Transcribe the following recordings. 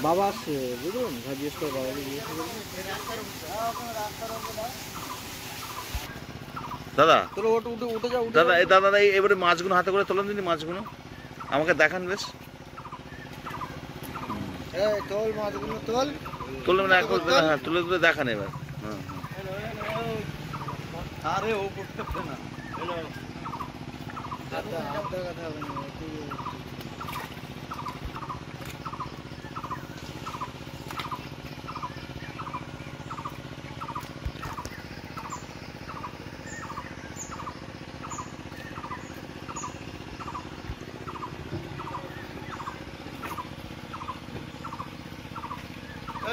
বাবা আসছে বুঝুন, জিজ্ঞেস করে বাবাকে জিজ্ঞেস করবো। দাদা তোরা উঠে উঠে উঠে যা উঠে দাদা যা। এই দাদা এবারে মাছগুলো হাতে করে তোলেন দিন, মাছগুলো আমাকে দেখান বেশ। এই তোল মাছগুলো তোল। তুলে মানে এক হ্যাঁ তুলে তুলে দেখান এবার। হ্যাঁ আরে ও করতে পারে না। আচ্ছা আপনার কথা হবে না।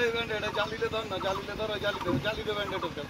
এই ব্যান্ডেড জালিলে ধর না, জালিলে ধর, জালিলে ব্যান্ডেড ওটা।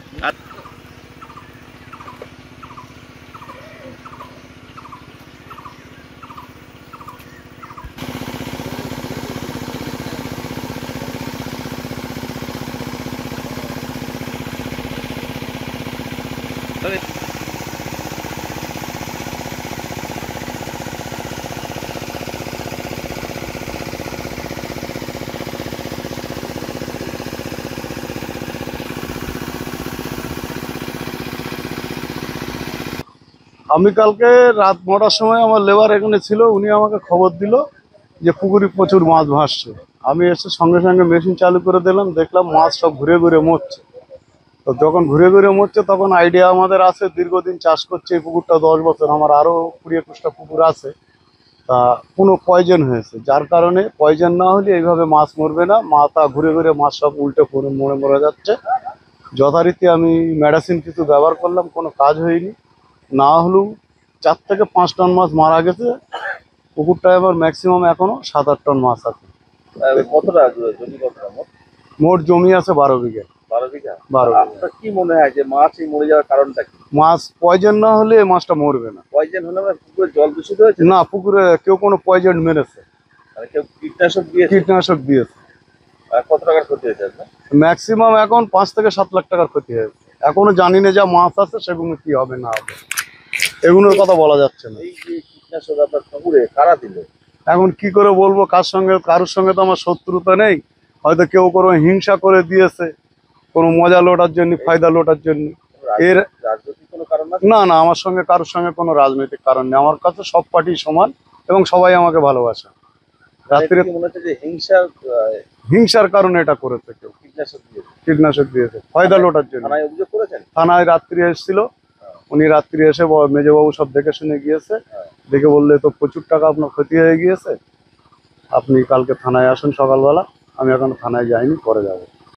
আমি কালকে রাত 9টার সময় আমার লেবার এখানে ছিল, উনি আমাকে খবর দিল যে পুকুরে প্রচুর মাছ ভাসছে। আমি এসে সঙ্গে সঙ্গে মেশিন চালু করে দিলাম, দেখলাম মাছ সব ঘুরে ঘুরে মরছে। তো যখন ঘুরে ঘুরে মরছে তখন আইডিয়া আমাদের আছে, দীর্ঘদিন চাষ করছে এই পুকুরটা 10 বছর, আমার আরও 20-21টা পুকুর আছে। তা কোনো পয়জন হয়েছে, যার কারণে পয়জন না হলে এইভাবে মাছ মরবে না, মাথা ঘুরে ঘুরে মাছ সব উল্টে পড়ে মরে মরে যাচ্ছে। যথারীতি আমি মেডিসিন কিছু ব্যবহার করলাম, কোনো কাজ হয়নি। না হলেও 4 থেকে 5 টন মাছ মারা গেছে। পুকুরটায় আবার ম্যাক্সিমাম এখনো 7-8 টন মাছ আছে। কতটা জমি, কতটা মোট জমি আছে 12 বিঘা। 12 বিঘা। 12 বিঘা। আপনার কি মনে হয় যে মাছ এই মরে যাওয়ার কারণটা কি? মাছ পয়জন না হলে এই মাছটা মরবে না। পয়জন হলে পুকুরে জল দূষিত হয়েছে? না, পুকুরে কেউ কোনো পয়জন মেরেছে, কেউ কীটনাশক দিয়েছে? কীটনাশক দিয়েছে। কত টাকার ক্ষতি হয়েছে আপনার? ম্যাক্সিমাম এখন 5 থেকে 7 লাখ টাকার ক্ষতি হয়েছে। এখনো জানি না যা মাছ আছে সেগুলো কি হবে না হবে, এগুলোর কথা বলা যাচ্ছে না। এই যে কীটনাশক আপনার পুকুরে কারা দিল? এখন কি করে বলবো, কারোর সঙ্গে তো আমার শত্রুতা নেই, হয়তো কেউ কোনো হিংসা করে দিয়েছে, কোনো মজা লোটার জন্য, ফায়দা লোটার জন্য। এর রাজনৈতিক কোনো কারণ আছে? না না, আমার সঙ্গে কারোর সঙ্গে কোনো রাজনৈতিক কারণ নেই, আমার কাছে সব পার্টি সমান এবং সবাই আমাকে ভালোবাসে। রাত্রে মনে হচ্ছে যে হিংসার কারণে এটা করেছে, কেউ কীটনাশক দিয়েছে ফায়দা লোটার জন্য। থানায় অভিযোগ করেছেন? থানায় রাত্রি এসেছিল, উনি রাত্রি এসে মেজবাবু সব দেখে শুনে গিয়েছে, দেখে বললে তো প্রচুর টাকা আপনার ক্ষতি হয়ে গিয়েছে, আপনি কালকে থানায় আসুন সকালবেলা। আমি এখন থানায় যাইনি, পরে যাবো।